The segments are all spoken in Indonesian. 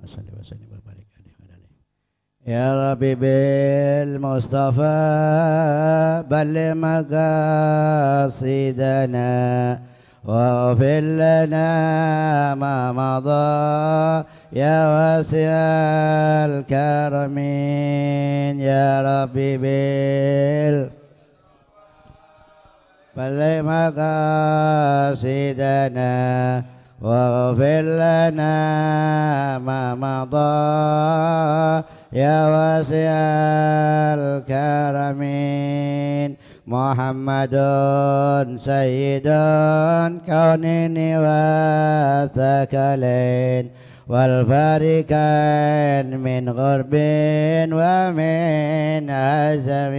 salli wa sallim wa barik alaihi. Ya Rabbi bil Mustafa balli maqasidana واغفر لنا ما مضى يا واسع الكرم يا ربي بلغ مقاصدنا واغفر لنا ما مضى يا واسع الكرم محمد سيد كونين وثقلين والفارقين من غرب ومن عزم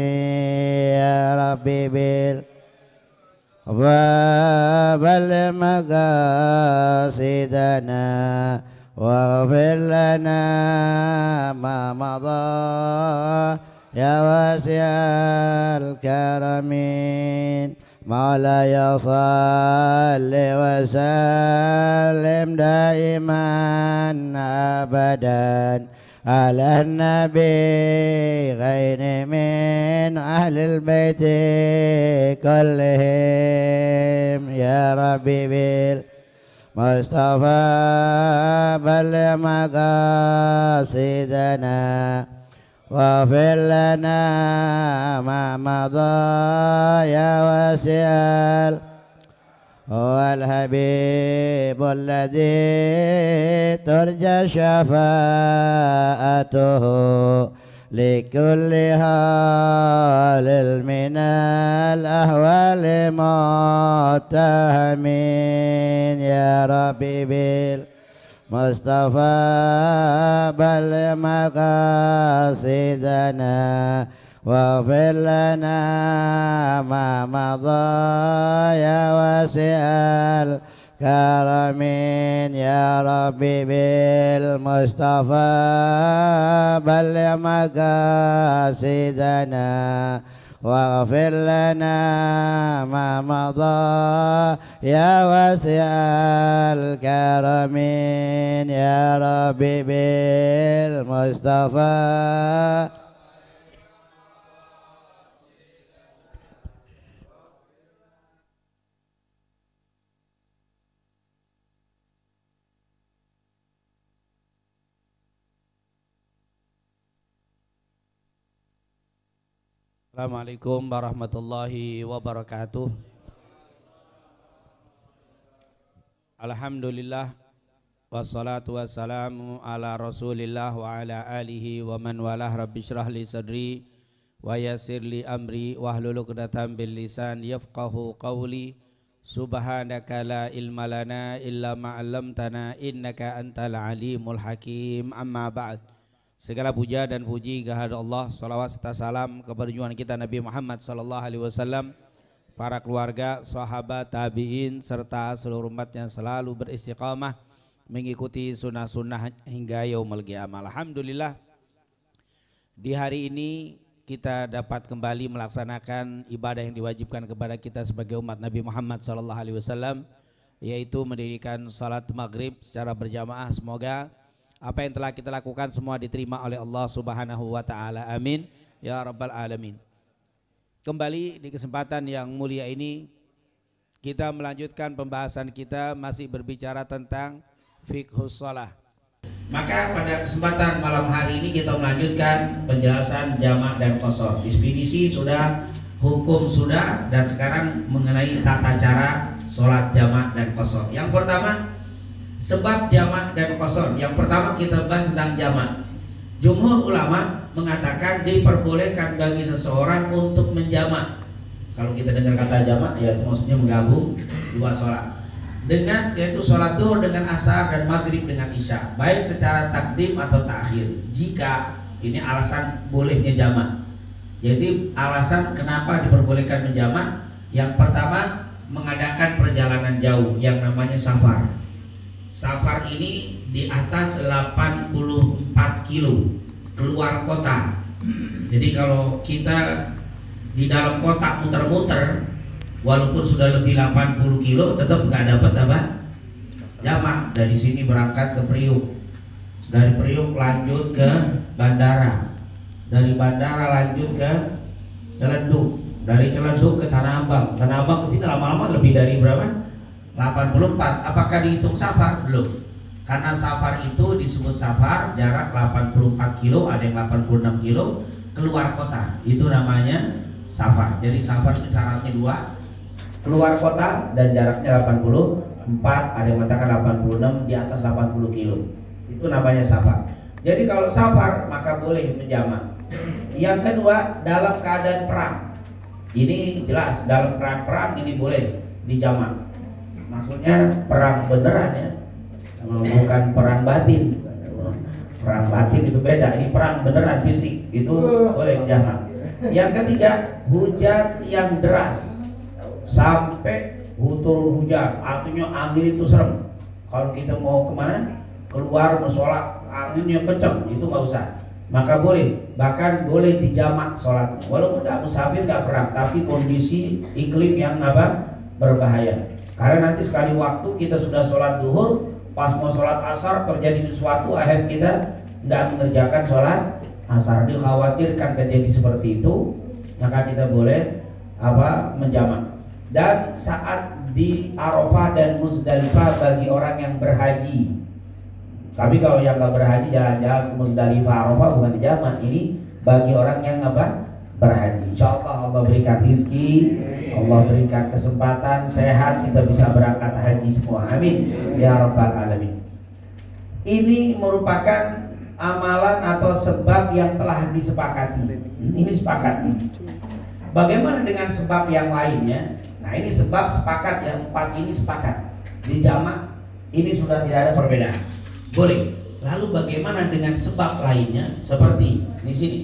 يا ربي وبلغ مقاصدنا واغفر لنا ما مضى يا واسع الكرم مولاي صل وسلم دائما أبدا على النبي غير من أهل البيت كلهم يا ربي بالمصطفى بلغ مقاصدنا واغفر لنا ما مضى يا واسع هو الحبيب الذي ترجى شفاعته لكل حال من الأهوال متهمين يا ربي مصطفى بلغ مقاصدنا واغفر لنا ما مضى يا واسع الكرم يا ربي بالمصطفى بلغ مقاصدنا واغفر لنا ما مضى يا واسع الكرم يا ربي بالمصطفى. Assalamualaikum warahmatullahi wabarakatuh. Alhamdulillah wassalatu wassalamu ala rasulillah wa ala alihi wa man walah. Rabbi syrah li sadri wa yassir li amri wahlul 'uqdatam bil lisan yafqahu qawli. Subhanaka la ilma lana illa ma 'allamtana innaka antal alimul hakim. Amma ba'd. Segala puja dan puji kehadirat Allah, salawat serta salam kepada junjungan kita Nabi Muhammad sallallahu alaihi wasallam, para keluarga, sahabat, tabi'in serta seluruh umat yang selalu beristiqamah mengikuti sunnah-sunnah hingga yaumul qiyamah. Alhamdulillah, di hari ini kita dapat kembali melaksanakan ibadah yang diwajibkan kepada kita sebagai umat Nabi Muhammad sallallahu alaihi wasallam, yaitu mendirikan salat maghrib secara berjamaah. Semoga apa yang telah kita lakukan semua diterima oleh Allah Subhanahu wa taala. Amin ya rabbal alamin. Kembali di kesempatan yang mulia ini kita melanjutkan pembahasan kita, masih berbicara tentang fiqhus shalah. Maka pada kesempatan malam hari ini kita melanjutkan penjelasan jamak dan qasar. Definisi sudah, hukum sudah, dan sekarang mengenai tata cara sholat jamak dan qasar. Yang pertama, sebab jamak dan qasar. Yang pertama kita bahas tentang jamak. Jumhur ulama mengatakan diperbolehkan bagi seseorang untuk menjamak. Kalau kita dengar kata jamak, ya maksudnya menggabung dua sholat, dengan yaitu sholat zuhur dengan asar dan maghrib dengan isya, baik secara takdim atau takhir. Jika ini alasan bolehnya jamak. Jadi alasan kenapa diperbolehkan menjamak, yang pertama mengadakan perjalanan jauh yang namanya safar. Safar ini di atas 84 kilo keluar kota. Jadi kalau kita di dalam kota muter-muter, walaupun sudah lebih 80 kilo tetap nggak dapat apa? Jamak. Dari sini berangkat ke Priuk, Dari Priuk lanjut ke bandara, dari bandara lanjut ke Ciledug, dari Ciledug ke Tanah Abang, Tanah Abang ke sini lama-lama lebih dari berapa? 84. Apakah dihitung safar? Belum. Karena safar itu disebut safar jarak 84 kilo, ada yang 86 kilo keluar kota. Itu namanya safar. Jadi safar itu syaratnya dua, keluar kota dan jaraknya 84, ada yang mengatakan 86, di atas 80 kilo. Itu namanya safar. Jadi kalau safar maka boleh menjamak. Yang kedua, dalam keadaan perang. Ini jelas dalam keadaan perang ini boleh dijamak. Maksudnya perang beneran ya, bukan perang batin. Perang batin itu beda. Ini perang beneran fisik, itu boleh dijamak. Yang ketiga, hujan yang deras sampai turun hujan, artinya angin itu serem. Kalau kita mau kemana, keluar mau sholat, anginnya kencang, itu nggak usah. Maka boleh, bahkan boleh dijamak sholatnya. Walaupun nggak musafir, nggak perang, tapi kondisi iklim yang berbahaya. Karena nanti sekali waktu kita sudah sholat duhur, pas mau sholat asar terjadi sesuatu, akhirnya kita nggak mengerjakan sholat asar. Dikhawatirkan terjadi seperti itu, maka kita boleh menjamak. Dan saat di Arafah dan Muzdalifah bagi orang yang berhaji. Tapi kalau yang nggak berhaji jalan-jalan ke Muzdalifah, Arafah bukan dijamak. Ini bagi orang yang berhaji. Insya Allah Allah berikan rizki, Allah berikan kesempatan sehat, kita bisa berangkat haji semua. Amin ya rabbal alamin. Ini merupakan amalan atau sebab yang telah disepakati. Ini sepakat. Bagaimana dengan sebab yang lainnya? Nah ini sebab sepakat, yang 4 ini sepakat dijamak, ini sudah tidak ada perbedaan, boleh. Lalu bagaimana dengan sebab lainnya? Seperti di sini,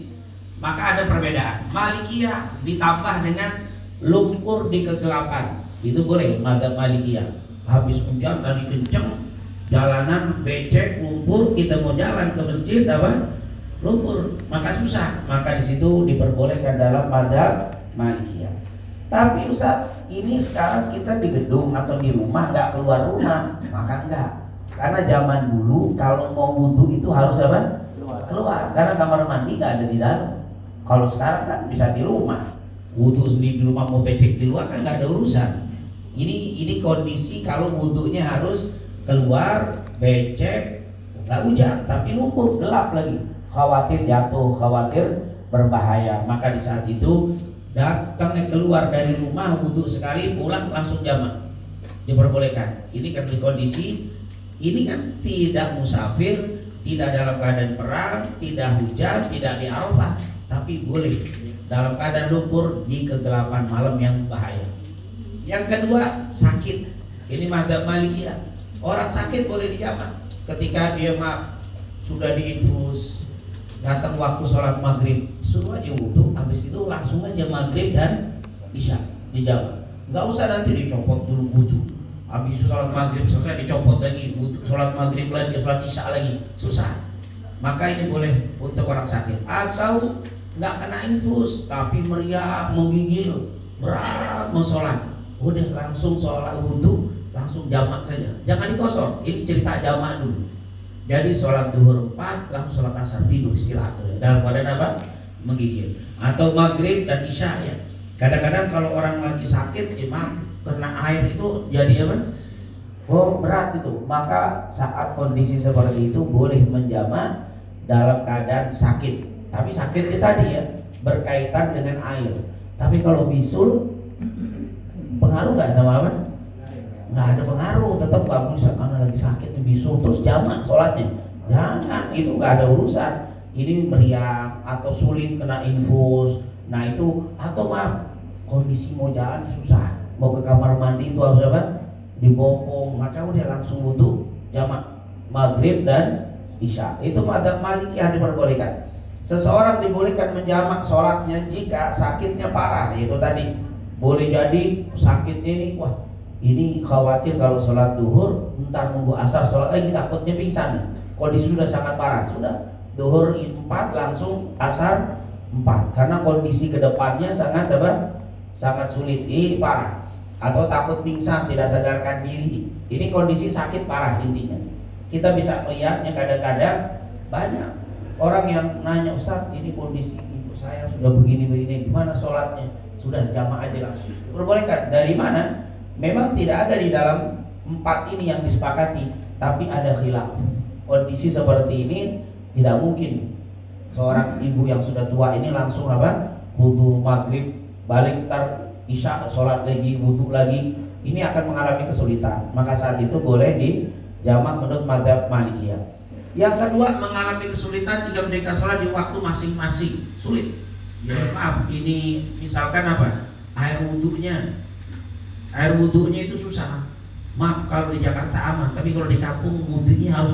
maka ada perbedaan. Malikiyah ditambah dengan lumpur di kegelapan, itu boleh. Mazhab Malikiyah, habis hujan tadi kenceng, jalanan becek, lumpur, kita mau jalan ke masjid lumpur, maka susah, maka di situ diperbolehkan dalam mazhab Malikiyah. Tapi Ustaz, ini sekarang kita di gedung atau di rumah, nggak keluar rumah, maka enggak. Karena zaman dulu kalau mau wudhu itu harus keluar, karena kamar mandi nggak ada di dalam. Kalau sekarang kan bisa di rumah, wudhu sendiri di rumah, mau becek di luar kan nggak ada urusan. Ini kondisi kalau wudhunya harus keluar, becek, nggak hujan, tapi lumpur, gelap lagi, khawatir jatuh, khawatir berbahaya. Maka di saat itu datang keluar dari rumah, wudhu sekali, pulang langsung jamak, diperbolehkan. Ini kan kondisi, ini kan tidak musafir, tidak dalam keadaan perang, tidak hujan, tidak di Arafah, tapi boleh dalam keadaan lumpur di kegelapan malam yang bahaya. Yang kedua, sakit. Ini mazhab Malikiyah, orang sakit boleh dijamak. Ketika dia sudah diinfus, datang waktu sholat maghrib, suruh aja wudhu, habis itu langsung aja maghrib dan isya dijamak. Nggak usah nanti dicopot dulu wudhu, habis sholat maghrib selesai dicopot lagi, wudhu, sholat maghrib lagi, sholat isya lagi, susah. Maka ini boleh untuk orang sakit. Atau nggak kena infus tapi meriah, menggigil, berat mau sholat, udah langsung sholat wudhu, langsung jamak saja, jangan dikosor. Ini cerita jamak dulu. Jadi sholat duhur 4, langsung sholat asar, tidur istirahat dalam keadaan menggigil. Atau maghrib dan isya ya. Kadang-kadang kalau orang lagi sakit, imam kena air itu jadi berat itu. Maka saat kondisi seperti itu boleh menjamak dalam keadaan sakit. Tapi sakitnya tadi ya berkaitan dengan air. Tapi kalau bisul pengaruh nggak sama nggak ada pengaruh, tetap nggak bisa karena lagi sakit bisul terus jamak sholatnya, jangan, itu nggak ada urusan. Ini meriang atau sulit kena infus, nah itu, atau kondisi mau jalan susah, mau ke kamar mandi itu harus dibopong, maka udah langsung wudhu jamak maghrib dan isya. Itu mazhab Malikiyah diperbolehkan. Seseorang dibolehkan menjamak sholatnya jika sakitnya parah, yaitu tadi boleh jadi sakitnya ini, wah ini khawatir kalau sholat duhur ntar nunggu asar sholat lagi, takutnya pingsan nih, kondisi sudah sangat parah, sudah duhur 4 langsung asar 4 karena kondisi kedepannya sangat sulit, ini parah. Atau takut pingsan, tidak sadarkan diri, ini kondisi sakit parah intinya. Kita bisa melihatnya kadang-kadang banyak orang yang nanya, Ustaz, ini kondisi ibu saya sudah begini-begini, gimana sholatnya? Sudah jamaah aja langsung. Diperbolehkan. Dari mana? Memang tidak ada di dalam 4 ini yang disepakati, tapi ada khilaf. Kondisi seperti ini tidak mungkin seorang ibu yang sudah tua ini langsung wudu maghrib, balik tar isya sholat lagi, wudu lagi. Ini akan mengalami kesulitan. Maka saat itu boleh di jamak menurut mazhab Malikiyah. Yang kedua, mengalami kesulitan jika mereka sholat di waktu masing-masing. Sulit. Ya maaf, ini misalkan air wudhunya itu susah. Maaf, kalau di Jakarta aman, tapi kalau di kampung wudhunya harus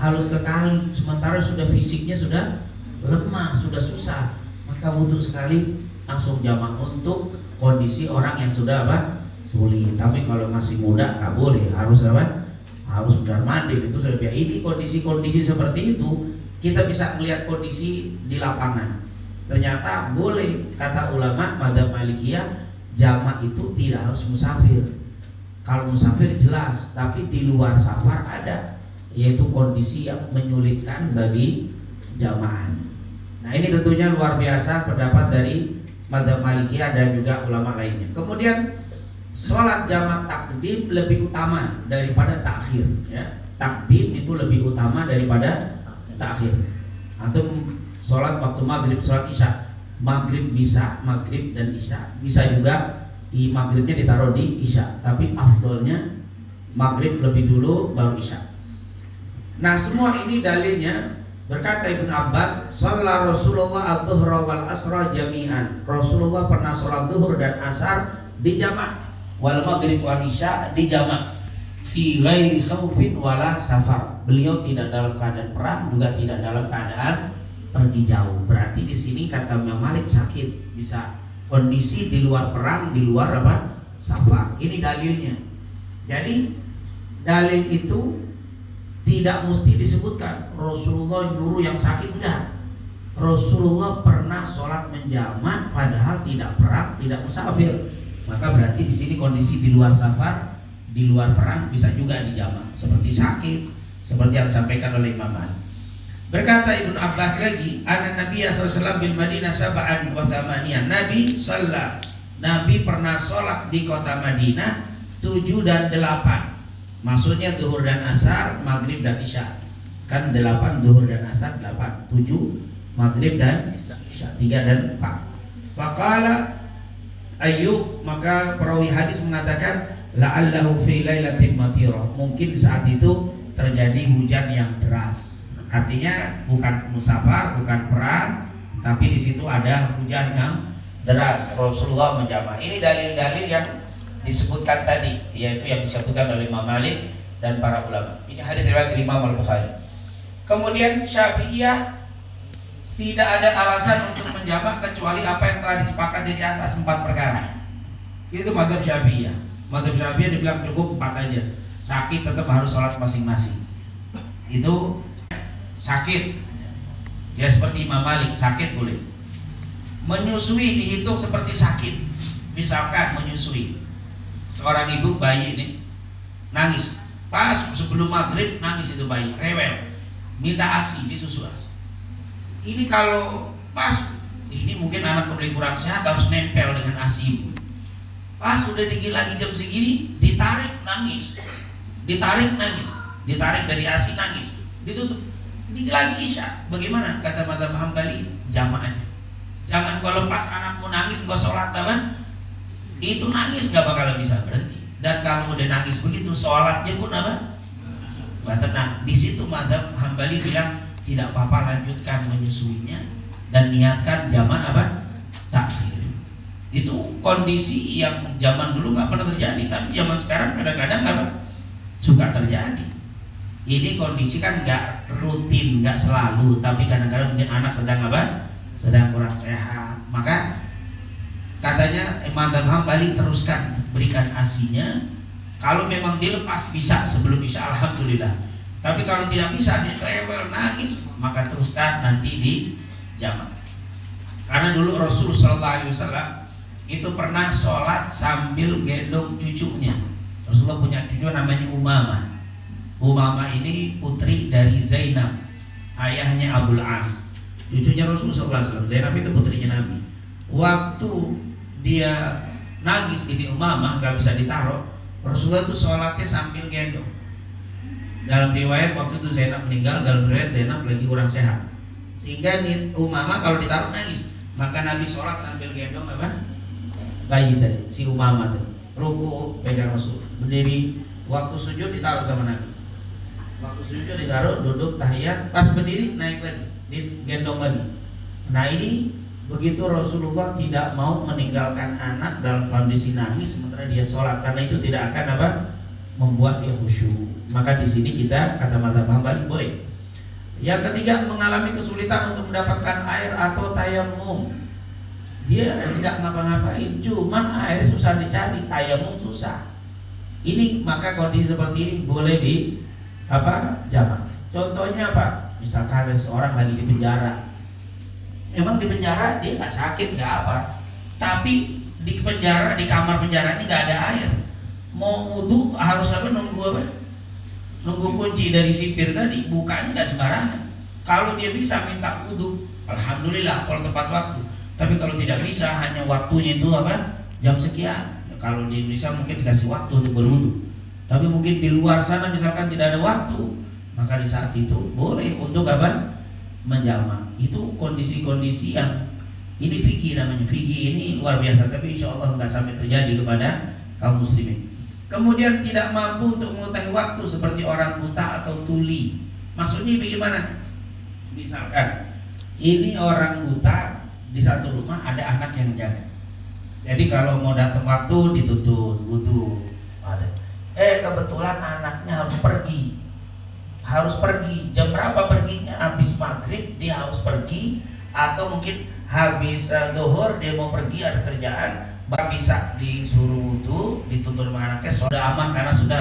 harus ke kali. Sementara sudah fisiknya sudah lemah, sudah susah. Maka wudhu sekali langsung jamak untuk kondisi orang yang sudah sulit. Tapi kalau masih muda nggak boleh, harus harus benar mandi. Itu sudah biasa. Ini kondisi-kondisi seperti itu kita bisa melihat kondisi di lapangan. Ternyata boleh, kata ulama mazhab Malikiyah, jamak itu tidak harus musafir. Kalau musafir jelas, tapi di luar safar ada, yaitu kondisi yang menyulitkan bagi jamaahnya. Nah, ini tentunya luar biasa pendapat dari mazhab Malikiyah dan juga ulama lainnya. Kemudian sholat jamak takdim lebih utama daripada takhir, ya. Takdim itu lebih utama daripada takhir. Antum sholat waktu maghrib, sholat isya, maghrib bisa maghrib dan isya, bisa juga maghribnya ditaruh di isya, tapi afdolnya maghrib lebih dulu baru isya. Nah, semua ini dalilnya berkata Ibnu Abbas, "Shalla Rasulullah adz-dzuhra wal asra jami'an." Rasulullah pernah sholat zuhur dan asar di jamak, wal maghrib wal isya di jamak, fi ghairi khaufin wala safar. Beliau tidak dalam keadaan perang, juga tidak dalam keadaan pergi jauh. Berarti di sini kata Imam Malik sakit, bisa kondisi di luar perang, di luar safar. Ini dalilnya. Jadi dalil itu tidak mesti disebutkan Rasulullah nyuruh yang sakit, enggak. Rasulullah pernah sholat menjamak padahal tidak perang, tidak musafir. Maka berarti di sini kondisi di luar safar, di luar perang bisa juga dijamak, seperti sakit, seperti yang disampaikan oleh Imam Malik. Berkata Ibnu Abbas lagi, "Anna Nabi sallallahu alaihi wasallam bil Madinah sab'an wa thamaniyan." Nabi pernah sholat di kota Madinah 7 dan 8. Maksudnya zuhur dan asar, maghrib dan isya. Kan 8 zuhur dan asar, 8, 7 maghrib dan isya, 3 dan 4. Faqala Ayyub, maka perawi hadis mengatakan, la'allahu fi lailatin matirah. Mungkin saat itu terjadi hujan yang deras. Artinya bukan musafar, bukan perang, tapi di situ ada hujan yang deras. Rasulullah menjamak. Ini dalil-dalil yang disebutkan tadi, yaitu yang disebutkan oleh Imam Malik dan para ulama. Ini hadis riwayat Imam Al-Bukhari. Kemudian Syafi'iyah tidak ada alasan untuk menjamak kecuali apa yang telah disepakati di atas 4 perkara. Itu mazhab Syafi'iyah. Mazhab Syafi'iyah dibilang cukup 4 aja. Sakit tetap harus sholat masing-masing. Itu sakit, ya seperti Imam Malik, sakit boleh. Menyusui dihitung seperti sakit. Misalkan menyusui, seorang ibu bayi ini nangis, pas sebelum maghrib nangis itu bayi, rewel, minta ASI, disusu ASI. Ini kalau pas, ini mungkin anak lebih kurang sehat, harus nempel dengan ASI ibu. Pas udah dikit lagi jam segini, ditarik nangis, ditarik nangis, ditarik dari ASI nangis, ditutup. Dikit lagi isya. Bagaimana? Kata mazhab Hambali, jamak aja. Jangan kalau pas anakmu nangis nggak sholat itu nangis nggak bakal bisa berhenti. Dan kalau udah nangis begitu, sholatnya pun nggak tenang. Di situ mazhab Hambali bilang tidak apa-apa, lanjutkan menyusuinya dan niatkan jamak takhir. Itu kondisi yang zaman dulu nggak pernah terjadi, tapi zaman sekarang kadang-kadang suka terjadi. Ini kondisi kan nggak rutin, nggak selalu, tapi kadang-kadang mungkin anak sedang sedang kurang sehat. Maka katanya mazhab Hambali teruskan, berikan ASI-nya. Kalau memang dilepas bisa sebelum isya, alhamdulillah. Tapi kalau tidak bisa, dia rewel nangis, maka teruskan nanti di jamak. Karena dulu Rasulullah SAW itu pernah sholat sambil gendong cucunya. Rasulullah punya cucu namanya Umamah. Umamah ini putri dari Zainab, ayahnya Abul As, cucunya Rasulullah SAW. Zainab itu putrinya Nabi. Waktu dia nangis ini Umamah gak bisa ditaruh, Rasulullah itu sholatnya sambil gendong. Dalam riwayat waktu itu Zainab meninggal, dalam riwayat Zainab lagi kurang sehat, sehingga Umamah kalau ditaruh nangis. Maka Nabi sholat sambil gendong apa? Bayi tadi, si Umamah tadi. Ruku pegang Rasul, berdiri. Waktu sujud ditaruh sama Nabi. Waktu sujud ditaruh, duduk tahiyat, pas berdiri naik lagi, digendong lagi. Nah ini begitu Rasulullah tidak mau meninggalkan anak dalam kondisi nangis sementara dia sholat, karena itu tidak akan apa? Membuat dia khusyuk. Maka di sini kita kata mazhab Hambali boleh. Yang ketiga, mengalami kesulitan untuk mendapatkan air atau tayamum. Dia nggak ngapa-ngapain, cuman air susah dicari, tayamum susah. Ini maka kondisi seperti ini boleh di jamak. Contohnya apa? Misalkan ada seorang lagi di penjara. Memang di penjara dia nggak sakit nggak apa, tapi di penjara, di kamar penjara ini nggak ada air. Mau wudu harus nunggu apa? Nunggu kunci dari sipir tadi, bukanya nggak sembarangan. Kalau dia bisa minta wudu, alhamdulillah kalau tepat waktu. Tapi kalau tidak bisa, hanya waktunya itu jam sekian. Kalau di Indonesia mungkin dikasih waktu untuk berwudu, tapi mungkin di luar sana misalkan tidak ada waktu, maka di saat itu boleh untuk menjamak. Itu kondisi-kondisi yang ini fikih namanya. Fikih ini luar biasa, tapi insya Allah nggak sampai terjadi kepada kaum muslimin. Kemudian tidak mampu untuk mengetahui waktu seperti orang buta atau tuli. Maksudnya bagaimana? Misalkan ini orang buta, di satu rumah ada anak yang jaga. Jadi kalau mau datang waktu dituntun wudu. Kebetulan anaknya harus pergi. Jam berapa perginya? Habis maghrib dia harus pergi, atau mungkin habis zuhur dia mau pergi ada kerjaan, bisa disuruh wudu, dituntun sama anaknya, sudah aman karena sudah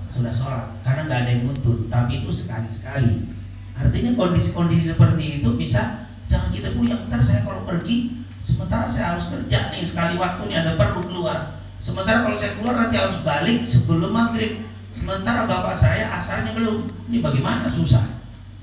sudah sholat, karena nggak ada yang nuntun. Tapi itu sekali-sekali. Artinya kondisi-kondisi seperti itu bisa jangan kita punya. Ntar saya kalau pergi, sementara saya harus kerja nih, sekali waktu nih ada perlu keluar. Sementara kalau saya keluar nanti harus balik sebelum maghrib. Sementara bapak saya asarnya belum. Ini bagaimana? Susah.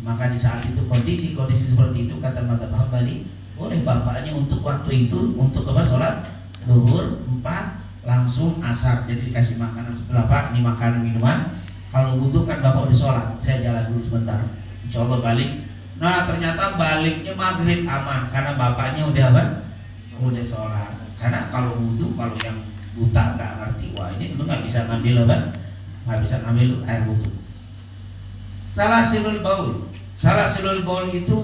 Maka di saat itu kondisi-kondisi seperti itu kata mazhab Hambali boleh bapaknya untuk waktu itu untuk sholat zuhur 4 langsung asar. Jadi dikasih makanan sebelah, Pak, ini makanan minuman. Kalau wudu kan bapak udah sholat, saya jalan dulu sebentar, insya Allah balik. Nah ternyata baliknya maghrib aman karena bapaknya udah udah sholat. Karena kalau wudu, kalau yang buta nggak ngerti, wah ini lu nggak bisa ngambil nggak bisa ngambil air wudu. Salasilul baul itu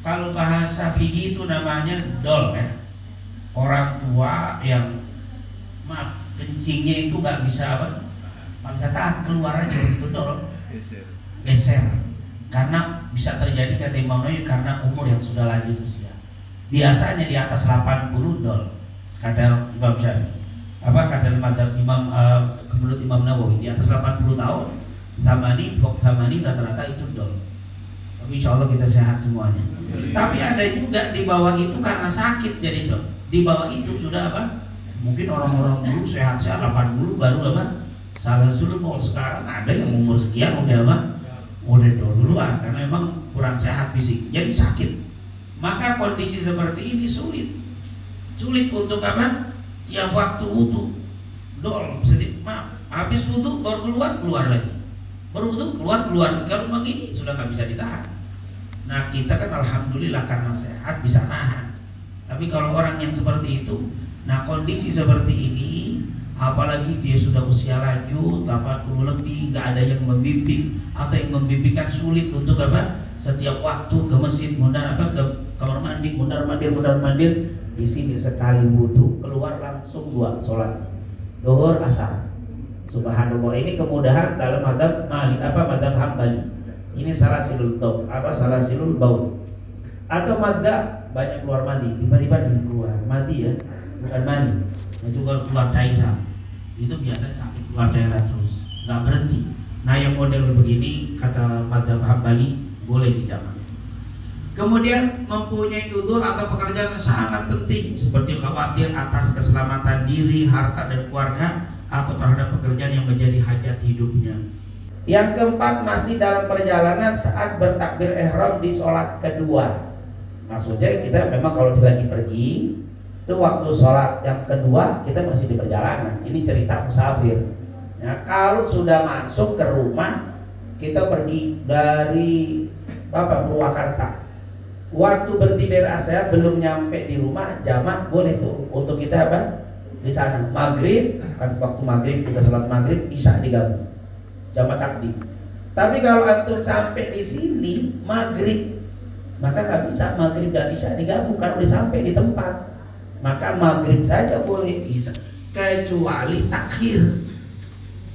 kalau bahasa fikih itu namanya dol ya. Orang tua yang kencingnya itu nggak bisa nggak bisa tahan, keluar aja itu dol, geser. Karena bisa terjadi kata Imam Nawawi karena umur yang sudah lanjut usia. Biasanya di atas 80 dol kata Imam Syafi'i. Kata Imam menurut Imam Nawawi di atas 80 tahun Tamani rata-rata itu dol. Tapi insya Allah kita sehat semuanya. Tapi ada juga di bawah itu karena sakit jadi dol. Di bawah itu sudah mungkin orang-orang dulu sehat-sehat 80 baru salasul baul. Sekarang ada yang umur sekian udah dol duluan karena memang kurang sehat fisik, jadi sakit. Maka kondisi seperti ini sulit untuk tiap waktu wudu dol habis wudu baru keluar lagi, baru wudu keluar. Kalau begini sudah nggak bisa ditahan. Nah kita kan alhamdulillah karena sehat bisa nahan. Tapi kalau orang yang seperti itu, nah kondisi seperti ini, apalagi dia sudah usia lanjut 80 lebih, nggak ada yang membimbing atau yang membimbingkan sulit untuk setiap waktu ke masjid mundar ke kamar mandi mundar mandir. Di sini sekali wudu keluar langsung 2 sholat zuhur asar. Subhanallah, ini kemudahan dalam mazhab Hambali. Ini salasilul baul. Atau mazhab banyak keluar mandi, tiba-tiba dia keluar mandi ya, bukan mandi. Itu kalau keluar cairan, itu biasanya sakit keluar cairan terus, nggak berhenti. Nah yang model begini kata mazhab Hambali boleh dijamak. Kemudian mempunyai udzur atau pekerjaan yang sangat penting seperti khawatir atas keselamatan diri, harta dan keluarga atau terhadap pekerjaan yang menjadi hajat hidupnya. Yang keempat, masih dalam perjalanan saat bertakbir ihram di sholat kedua. Maksudnya kita memang kalau lagi pergi itu waktu sholat yang kedua kita masih di perjalanan. Ini cerita musafir ya. Kalau sudah masuk ke rumah, kita pergi dari Purwakarta, waktu berhenti dari ASEAN belum nyampe di rumah, jamak boleh tuh untuk kita di sana. Maghrib kan, waktu maghrib kita sholat maghrib, isya digabung, jamak takdim. Tapi kalau antum sampai di sini maghrib, maka nggak bisa maghrib dan isya digabung karena udah sampai di tempat. Maka maghrib saja boleh, bisa, kecuali takhir.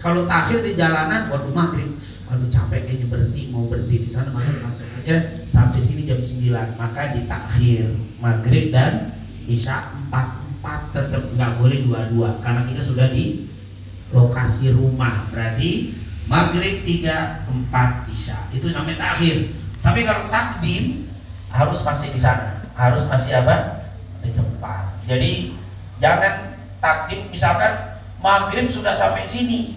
Kalau takhir di jalanan, waduh maghrib, waduh capek kayaknya mau berhenti di sana, maka langsung aja sampai sini jam 9, maka ditakhir maghrib dan isya 4 tetap nggak boleh dua-dua karena kita sudah di lokasi rumah. Berarti maghrib 3, 4 isya itu namanya takhir. Tapi kalau takdim harus masih di sana, harus masih di tempat. Jadi jangan takdim, misalkan maghrib sudah sampai sini,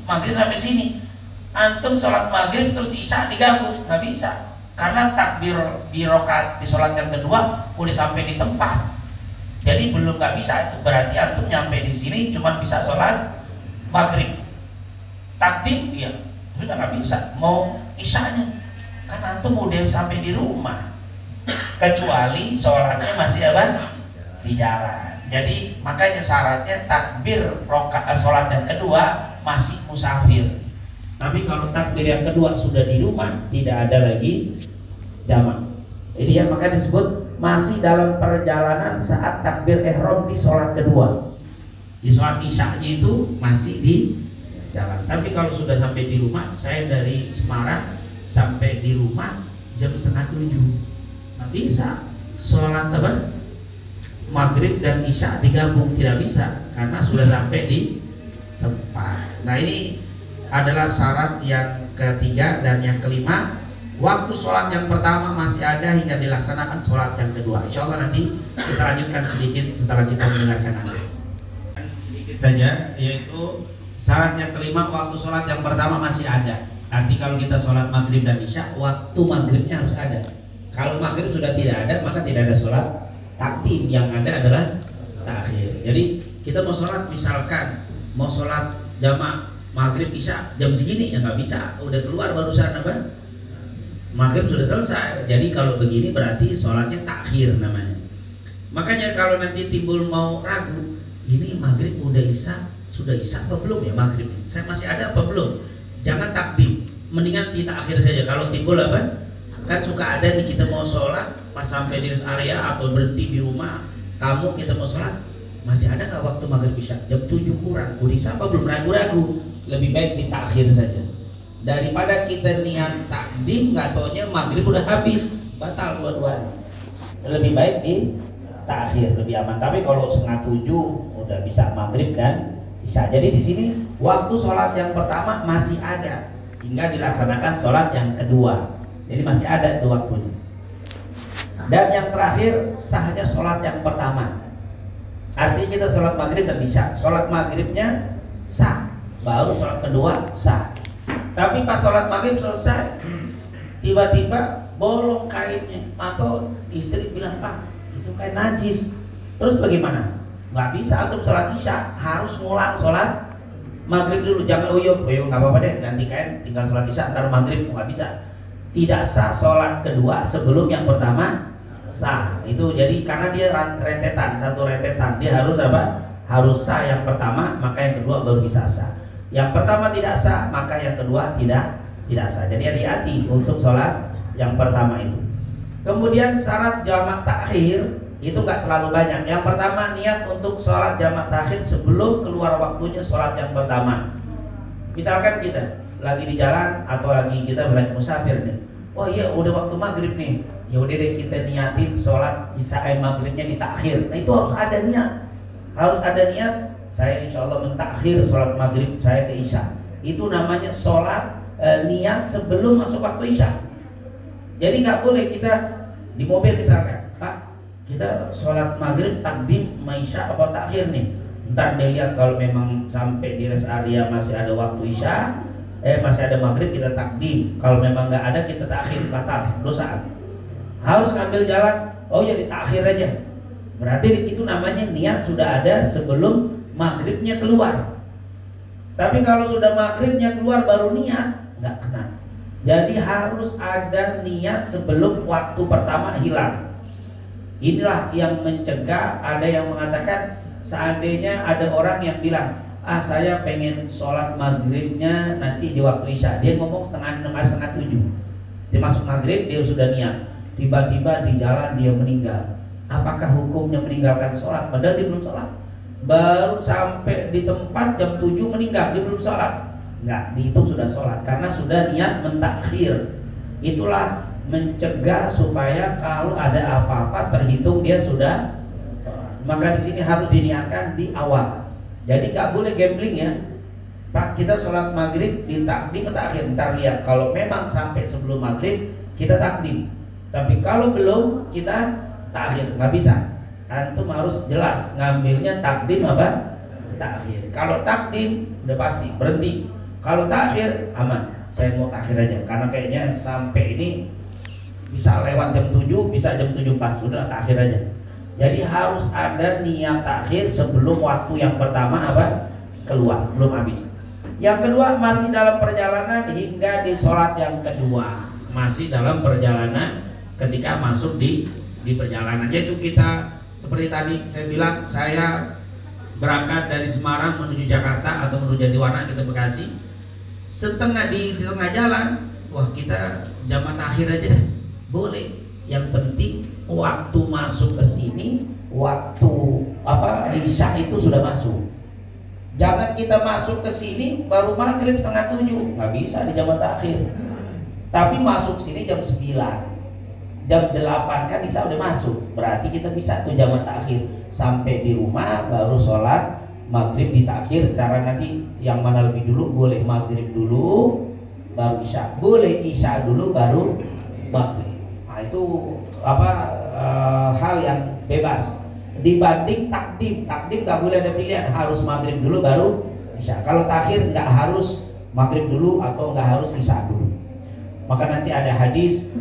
antum sholat maghrib terus isya digabung, nggak bisa, karena takbir di rokaat di sholat yang kedua udah sampai di tempat. Jadi belum, nggak bisa itu. Berarti antum nyampe di sini cuma bisa sholat maghrib. Takdim ya sudah nggak bisa, mau isyanya kan antum udah sampai di rumah, kecuali sholatnya masih di jalan. Jadi makanya syaratnya takbir rokaat sholat yang kedua masih musafir. Tapi kalau takbir yang kedua sudah di rumah, tidak ada lagi jamak. Jadi ya maka disebut masih dalam perjalanan saat takbir ihram di sholat kedua. Di sholat isya'nya itu masih di jalan. Tapi kalau sudah sampai di rumah, saya dari Semarang sampai di rumah jam 6:30, nggak bisa sholat maghrib dan isya digabung, tidak bisa karena sudah sampai di tempat. Nah ini adalah syarat yang ketiga. Dan yang kelima, waktu sholat yang pertama masih ada hingga dilaksanakan sholat yang kedua. Insya Allah nanti kita lanjutkan sedikit setelah kita mendengarkan azan. Sedikit saja, yaitu syarat yang kelima, waktu sholat yang pertama masih ada. Arti kalau kita sholat maghrib dan isya, waktu maghribnya harus ada. Kalau maghrib sudah tidak ada, maka tidak ada sholat takdim, yang ada adalah takhir. Jadi kita mau sholat, misalkan mau sholat jamak maghrib isya jam segini, ya nggak bisa, udah keluar barusan maghrib sudah selesai. Jadi kalau begini berarti sholatnya takhir namanya. Makanya kalau nanti timbul mau ragu, ini maghrib sudah isya apa belum ya maghrib? Saya masih ada apa belum? Jangan takdim, mendingan kita akhir saja. Kalau timbul kan suka ada nih, kita mau sholat pas sampai di rest area atau berhenti di rumah kamu, kita mau sholat, masih ada nggak waktu maghrib isya? Jam 7 kurang, udah isya apa belum? Ragu-ragu, lebih baik ditakhir saja daripada kita niat takdim nggak taunya maghrib udah habis, batal dua-duanya. Lebih baik di takhir, lebih aman. Tapi kalau 6:30 udah bisa maghrib dan isya. Jadi di sini waktu sholat yang pertama masih ada hingga dilaksanakan sholat yang kedua. Jadi masih ada itu waktunya. Dan yang terakhir, sahnya sholat yang pertama. Artinya kita sholat maghrib dan isya, sholat maghribnya sah, baru sholat kedua sah. Tapi pas sholat maghrib selesai, tiba-tiba bolong kainnya, atau istri bilang, Pak itu kain najis, terus bagaimana? Nggak bisa, antum sholat isya harus ngulang sholat maghrib dulu. Jangan nggak apa-apa deh, ganti kain tinggal sholat isya antar maghrib, nggak bisa. Tidak sah sholat kedua sebelum yang pertama sah. Itu jadi karena dia rentetan, satu rentetan, dia harus harus sah yang pertama, maka yang kedua baru bisa sah. Yang pertama tidak sah, maka yang kedua tidak sah. Jadi hati-hati untuk sholat yang pertama itu. Kemudian syarat jamak takhir itu nggak terlalu banyak. Yang pertama, niat untuk sholat jamak takhir sebelum keluar waktunya sholat yang pertama. Misalkan kita lagi di jalan atau lagi kita lagi musafir nih, oh iya udah waktu maghrib nih, ya udah deh kita niatin sholat isya maghribnya di takhir. Nah itu harus ada niat, saya insya Allah mentakhir sholat maghrib saya ke isya. Itu namanya sholat niat sebelum masuk waktu isya. Jadi nggak boleh kita di mobil misalkan, Pak kita sholat maghrib takdim isya apa takhir nih, ntar dia lihat kalau memang sampai di rest area masih ada waktu isya, masih ada maghrib kita takdim. Kalau memang nggak ada kita takhir, batal dosa. Harus ngambil jalan, oh ya ditakhir aja. Berarti itu namanya niat sudah ada sebelum maghribnya keluar. Tapi kalau sudah maghribnya keluar baru niat, nggak kena. Jadi harus ada niat sebelum waktu pertama hilang. Inilah yang mencegah. Ada yang mengatakan seandainya ada orang yang bilang, saya pengen sholat maghribnya nanti di waktu isya. Dia ngomong setengah 6, setengah 7. Dia masuk maghrib, dia sudah niat. Tiba-tiba di jalan dia meninggal. Apakah hukumnya meninggalkan sholat? Padahal dia belum sholat. Baru sampai di tempat jam 7 meninggal, dia belum sholat. Enggak, dihitung sudah sholat karena sudah niat mentakhir. Itulah mencegah supaya kalau ada apa-apa terhitung dia sudah sholat. Maka di sini harus diniatkan di awal. Jadi nggak boleh gambling ya. Pak, kita sholat maghrib ditakdim atau akhir? Ntar lihat. Kalau memang sampai sebelum maghrib kita takdim. Tapi kalau belum kita takhir, nggak bisa. Antum harus jelas ngambilnya takdim apa takhir. Kalau takdim udah pasti berhenti. Kalau takhir aman. Saya mau takhir aja karena kayaknya sampai ini bisa lewat jam 7, bisa jam 7 pas. Udah takhir aja. Jadi harus ada niat takhir sebelum waktu yang pertama apa keluar, belum habis. Yang kedua masih dalam perjalanan hingga di sholat yang kedua. Masih dalam perjalanan ketika masuk di perjalanan, yaitu kita seperti tadi saya bilang, saya berangkat dari Semarang menuju Jakarta atau menuju Jatiwarna kita Bekasi, setengah di tengah jalan, wah kita jamak akhir aja deh, boleh. Yang penting waktu masuk ke sini, waktu isya itu sudah masuk. Jangan kita masuk ke sini baru maghrib setengah 7, nggak bisa di jamak akhir. Tapi masuk sini jam 9. Jam 8 kan isya udah masuk, berarti kita bisa tuh jamak takhir sampai di rumah baru sholat maghrib di takhir. Cara nanti yang mana lebih dulu, boleh maghrib dulu baru isya, boleh isya dulu baru maghrib. Nah itu hal yang bebas dibanding takdim. Takdim nggak boleh ada pilihan, harus maghrib dulu baru isya. Kalau takhir nggak harus maghrib dulu atau nggak harus isya dulu. Maka nanti ada hadis,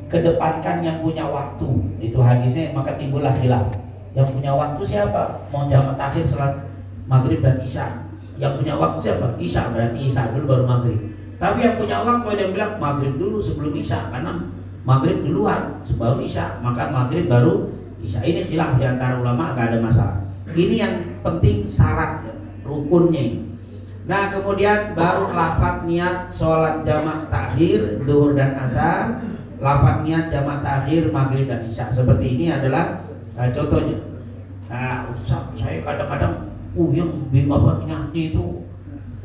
kedepankan yang punya waktu. Itu hadisnya, maka timbullah khilaf. Yang punya waktu siapa? Mau jamak takhir salat maghrib dan isya. Yang punya waktu siapa? Isya, berarti isya dulu baru maghrib. Tapi yang punya waktu ada yang bilang maghrib dulu sebelum isya, karena maghrib duluan baru isya, maka maghrib baru isya. Ini khilaf di antara ulama, gak ada masalah. Ini yang penting syarat rukunnya ini. Nah kemudian baru lafadz niat sholat jamak takhir duhur dan asar, lafadz niat jamak takhir maghrib dan isya. Seperti ini adalah contohnya. Nah saya kadang-kadang yang niatnya itu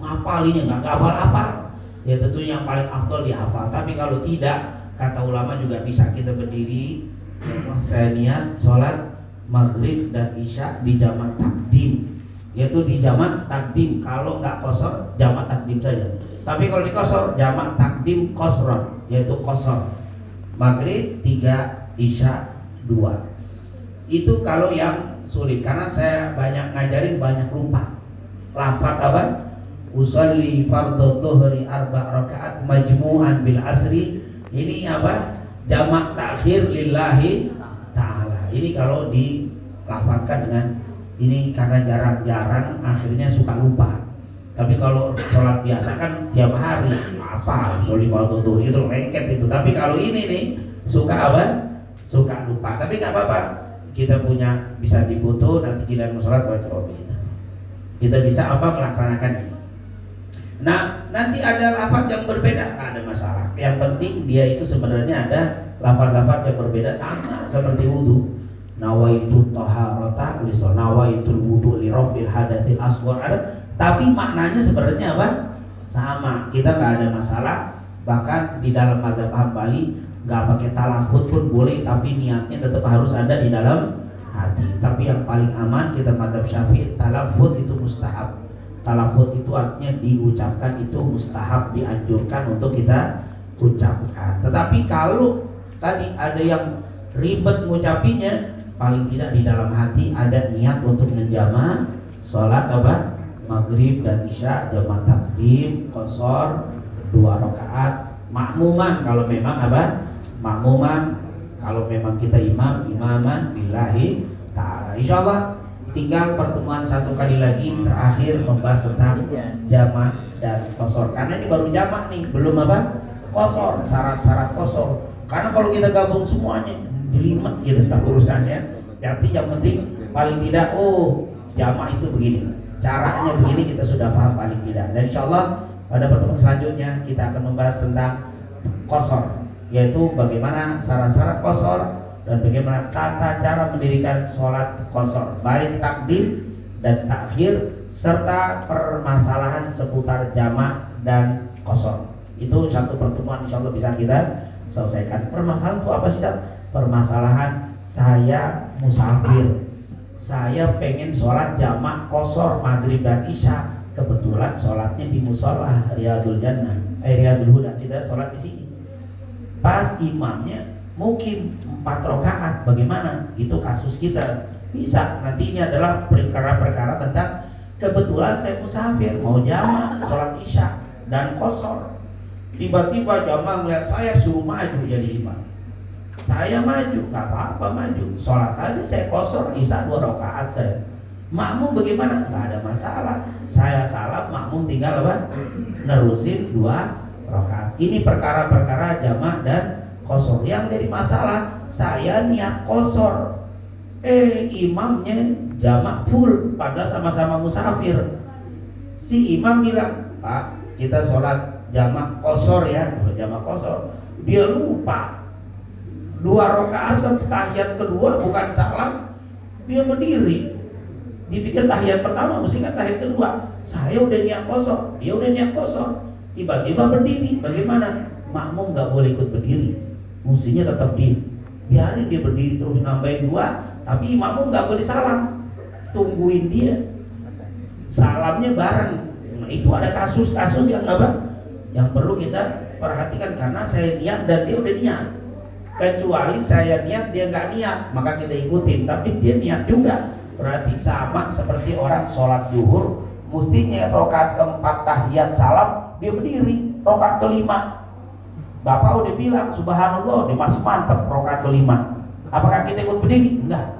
ngapalinya nggak hafal-hafal. Ya tentu yang paling afdol dihafal. Tapi kalau tidak, kata ulama juga bisa kita berdiri. Saya niat sholat maghrib dan isya di jamak takdim, yaitu di jamak takdim. Kalau nggak qasar, jamak takdim saja. Tapi kalau di qasar, jamak takdim qasran, yaitu qasar maghrib 3, isya 2. Itu kalau yang sulit, karena saya banyak ngajarin banyak lupa. Lafaz apa? Usolli fardhu dhuhri 4 rakaat majmu'an bil asri. Ini apa? Jamak takhir lillahi ta'ala. Ini kalau dilafazkan dengan ini, karena jarang-jarang akhirnya suka lupa. Tapi kalau sholat biasa kan tiap hari apa usolli fardhu dhuhri itu lengket itu. Tapi kalau ini nih suka apa? Suka lupa. Tapi nggak apa-apa. Kita punya bisa difoto, nanti kita mau sholat baca kita bisa melaksanakan ini. Nah nanti ada lafaz yang berbeda, nggak ada masalah. Yang penting dia itu sebenarnya ada lafaz-lafaz yang berbeda, sama seperti wudhu. Nawaitu taharata liso, nawaitul wudhu li rafil hadatsil asghar, ada. Tapi maknanya sebenarnya apa? Sama. Kita nggak ada masalah. Bahkan di dalam mazhab Hambali nggak pakai talafut pun boleh, tapi niatnya tetap harus ada di dalam hati. Tapi yang paling aman kita mazhab Syafi'i, talafut itu mustahab. Talafut itu artinya diucapkan, itu mustahab, dianjurkan untuk kita ucapkan. Tetapi kalau tadi ada yang ribet ngucapinya, paling tidak di dalam hati ada niat untuk menjamak sholat maghrib dan isya jamaah takdim qashar 2 rakaat, makmuman kalau memang apa? Makmuman kalau memang kita imaman lillahi ta'ala. Insyaallah tinggal pertemuan satu kali lagi terakhir membahas tentang jamaah dan qashar. Karena ini baru jamaah nih, belum apa? Qashar, syarat-syarat qashar. Karena kalau kita gabung semuanya jelimet gitu tentang urusannya. Jadi yang penting paling tidak jamaah itu begini, caranya begini, kita sudah paham paling tidak. Dan insyaallah pada pertemuan selanjutnya kita akan membahas tentang qashar, yaitu bagaimana syarat-syarat qashar dan bagaimana tata cara mendirikan sholat qashar, baik takdim dan takhir, serta permasalahan seputar jamaah dan qashar. Itu satu pertemuan insyaallah bisa kita selesaikan. Permasalahan itu apa sih? Permasalahan saya musafir, saya pengen sholat jamaah qashar maghrib dan isya, kebetulan sholatnya di musola Riyadul Jannah, Riyadul Huda, tidak sholat di sini. Pas imamnya mungkin 4 rakaat, bagaimana? Itu kasus kita bisa. Nanti ini adalah perkara-perkara tentang kebetulan saya musafir mau jamaah sholat isya dan qashar. Tiba-tiba jamaah melihat saya suruh maju jadi imam. Saya maju, nggak apa-apa maju. Sholat aja saya qashar isya 2 rakaat saya. Makmum bagaimana? Nggak ada masalah. Saya salam, makmum tinggal apa? Nerusin 2 rakaat. Ini perkara-perkara jamaah dan qashar. Yang jadi masalah, saya niat qashar, imamnya jamaah full, padahal sama-sama musafir. Si imam bilang, Pak, kita sholat jamaah qashar ya, jamaah qashar. Dia lupa 2 rakaat sampai tahiyat kedua bukan salam, dia berdiri. Dipikir tahiyat pertama, mesti kan tahiyat kedua. Saya udah niat qashar, dia udah niat qashar. Tiba-tiba berdiri, bagaimana? Makmum nggak boleh ikut berdiri, mestinya tetap biarin dia berdiri terus nambahin 2, tapi makmum nggak boleh salam, tungguin dia salamnya bareng. Nah, itu ada kasus-kasus yang apa? Yang perlu kita perhatikan, karena saya niat dan dia udah niat. Kecuali saya niat dia nggak niat, maka kita ikutin. Tapi dia niat juga, berarti sama seperti orang sholat zuhur, mestinya rakaat keempat tahiyat salam dia berdiri, rakaat kelima Bapak udah bilang subhanallah, dia masih mantep rakaat kelima. Apakah kita ikut berdiri? Enggak.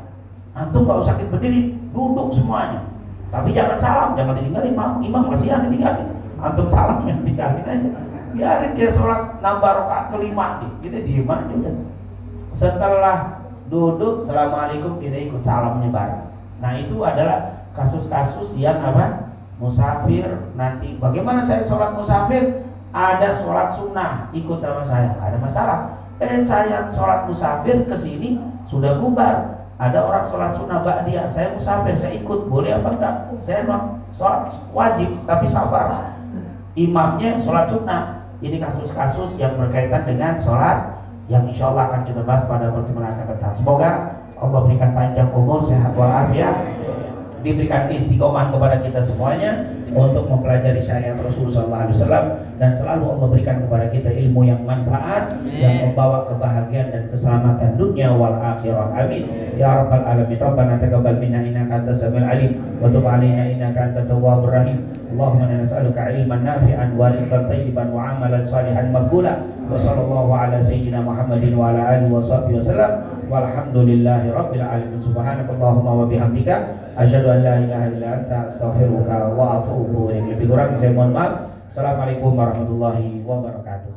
Antum nggak usah ikut berdiri, duduk semuanya. Tapi jangan salam, jangan ditinggalin. Imam kasihan ditinggalin. Antum salam yang tinggalin aja. Biarin dia sholat nambah rakaat kelima, kita diem aja udah. Setelah duduk, assalamualaikum, kita ikut salamnya bareng. Nah itu adalah kasus-kasus yang apa? Musafir. Nanti bagaimana saya sholat musafir? Ada sholat sunnah, ikut sama saya, ada masalah. Saya sholat musafir kesini sudah bubar. Ada orang sholat sunnah ba'diyah, saya musafir, saya ikut, boleh apa enggak? Saya memang sholat wajib tapi safar, imamnya sholat sunnah. Ini kasus-kasus yang berkaitan dengan sholat yang insya Allah akan kita bahas pada pertemuan akan datang. Semoga Allah berikan panjang umur, sehat walafiat, diberikan keistiqomahan kepada kita semuanya untuk mempelajari syariat Rasulullah SAW, dan selalu Allah berikan kepada kita ilmu yang manfaat, yang membawa kebahagiaan dan keselamatan dunia wal akhirah. Amin ya rabbal alamin. Rabbana taqabbal minna innaka antas samiul alim wa tub alaina innaka antat tawwabur rahim. Allahumma inna nas'aluka ilman nafi'an wa rizqan thayyiban wa amalan salihan maqbula. Wa sallallahu ala sayyidina Muhammadin wa ala alihi wa sahbihi wasallam. Walhamdulillahi rabbil alamin. Subhanakallahumma wa bihamdika asyhadu an la ilaha illa anta astaghfiruka wa atubu ilaik. Lebih kurang saya mohon maaf. Assalamualaikum warahmatullahi wabarakatuh.